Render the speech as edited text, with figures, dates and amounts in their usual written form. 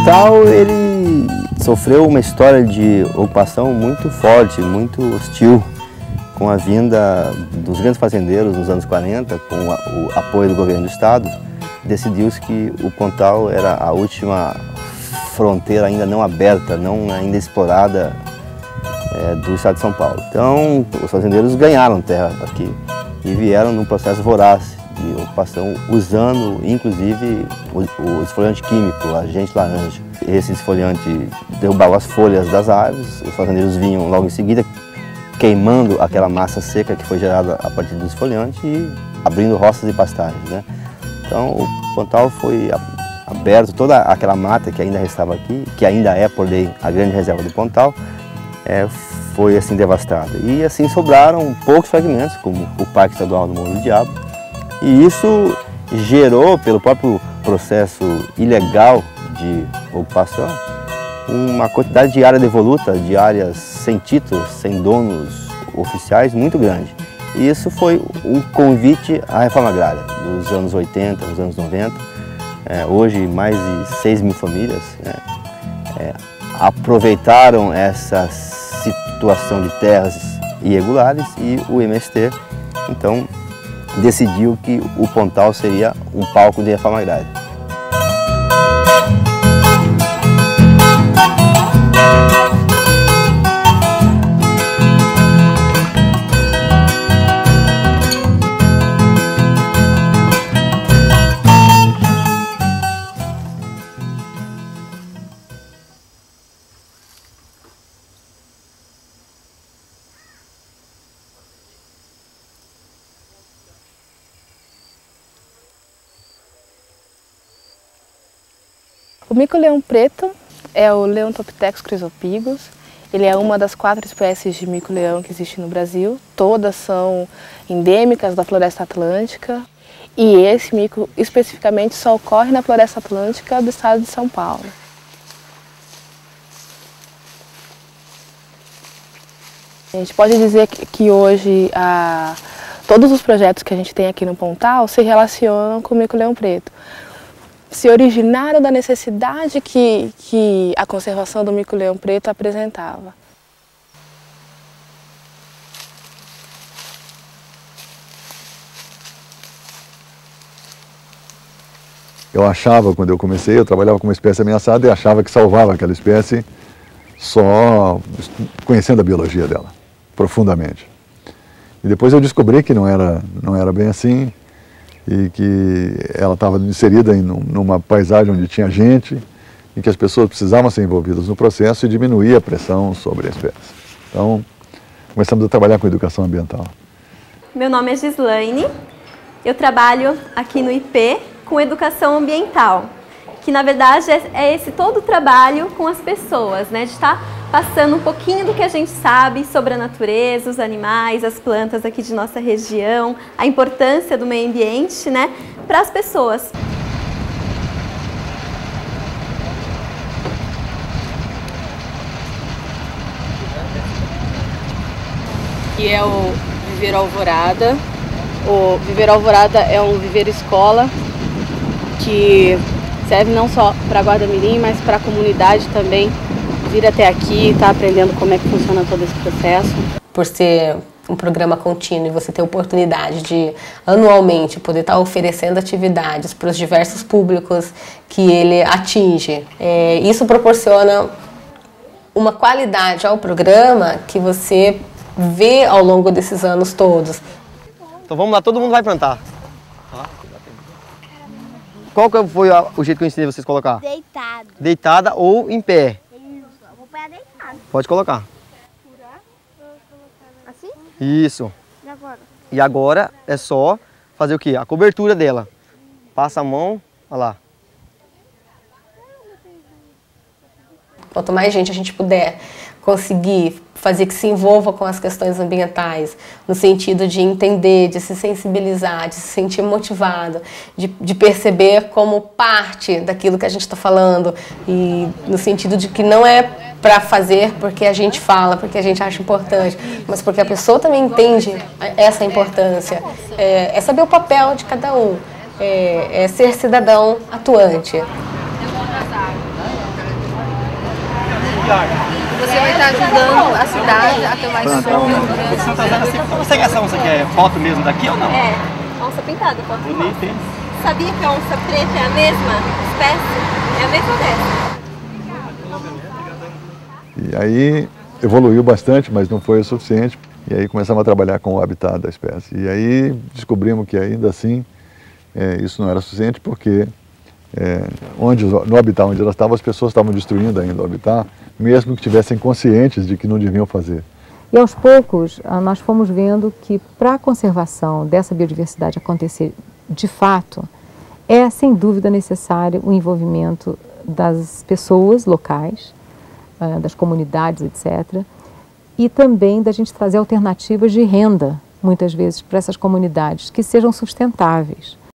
Pontal, ele sofreu uma história de ocupação muito forte, muito hostil, com a vinda dos grandes fazendeiros nos anos 40, com o apoio do governo do estado. Decidiu-se que o Pontal era a última fronteira ainda não aberta, ainda explorada do estado de São Paulo. Então, os fazendeiros ganharam terra aqui e vieram num processo voraz de ocupação, usando inclusive o esfoliante químico, o agente laranja. Esse esfoliante derrubava as folhas das árvores, os fazendeiros vinham logo em seguida queimando aquela massa seca que foi gerada a partir do esfoliante e abrindo roças e pastagens, né? Então o Pontal foi aberto, toda aquela mata que ainda restava aqui, que ainda é por lei a grande reserva do Pontal, foi assim devastada. E assim sobraram poucos fragmentos, como o Parque Estadual do Morro do Diabo. E isso gerou, pelo próprio processo ilegal de ocupação, uma quantidade de área devoluta, de áreas sem títulos, sem donos oficiais, muito grande. E isso foi um convite à reforma agrária dos anos 80, dos anos 90. Hoje, mais de 6 mil famílias aproveitaram essa situação de terras irregulares e o MST, então, decidiu que o Pontal seria um palco de reforma agrária. O mico-leão preto é o Leontopithecus chrysopigos. Ele é uma das 4 espécies de mico-leão que existe no Brasil. Todas são endêmicas da floresta atlântica. E esse mico especificamente só ocorre na floresta atlântica do estado de São Paulo. A gente pode dizer que hoje todos os projetos que a gente tem aqui no Pontal se relacionam com o mico-leão preto. Se originaram da necessidade que a conservação do mico-leão preto apresentava. Eu achava, quando eu comecei, eu trabalhava com uma espécie ameaçada e achava que salvava aquela espécie só conhecendo a biologia dela, profundamente. E depois eu descobri que não era bem assim, e que ela estava inserida numa paisagem onde tinha gente e que as pessoas precisavam ser envolvidas no processo e diminuir a pressão sobre a espécie. Então, começamos a trabalhar com educação ambiental. Meu nome é Gislaine, eu trabalho aqui no IP com educação ambiental, que na verdade é esse todo o trabalho com as pessoas, né, de estar passando um pouquinho do que a gente sabe sobre a natureza, os animais, as plantas aqui de nossa região, a importância do meio ambiente, né, para as pessoas. Que é o Viveiro Alvorada. O Viveiro Alvorada é um viveiro escola que serve não só para Guarda-Mirim, mas para a comunidade também vir até aqui e estar aprendendo como é que funciona todo esse processo. Por ser um programa contínuo e você ter a oportunidade de anualmente poder estar oferecendo atividades para os diversos públicos que ele atinge, isso proporciona uma qualidade ao programa que você vê ao longo desses anos todos. Então vamos lá, todo mundo vai plantar. Qual que foi o jeito que eu ensinei vocês a colocar? Deitada. Deitada ou em pé? Isso, eu vou pegar deitada. Pode colocar. Assim? Isso. E agora? E agora é só fazer o quê? A cobertura dela. Passa a mão, olha lá. Quanto mais gente a gente puder conseguir fazer que se envolva com as questões ambientais, no sentido de entender, de se sensibilizar, de se sentir motivado, de perceber como parte daquilo que a gente está falando, e no sentido de que não é para fazer porque a gente fala, porque a gente acha importante, mas porque a pessoa também entende essa importância. É saber o papel de cada um, é ser cidadão atuante. Você vai estar ajudando a cidade a ter mais sombra. Você quer essa onça que é foto mesmo daqui ou não? É, onça pintada, foto. Bonita, hein? Sabia que a onça preta é a mesma espécie? É a mesma dessa. E aí evoluiu bastante, mas não foi o suficiente. E aí começamos a trabalhar com o habitat da espécie. E aí descobrimos que ainda assim isso não era suficiente porque no habitat onde ela estava, as pessoas estavam destruindo ainda o habitat, mesmo que estivessem conscientes de que não deviam fazer. E aos poucos nós fomos vendo que para a conservação dessa biodiversidade acontecer de fato, é sem dúvida necessário o envolvimento das pessoas locais, das comunidades, etc., e também da gente trazer alternativas de renda, muitas vezes, para essas comunidades, que sejam sustentáveis.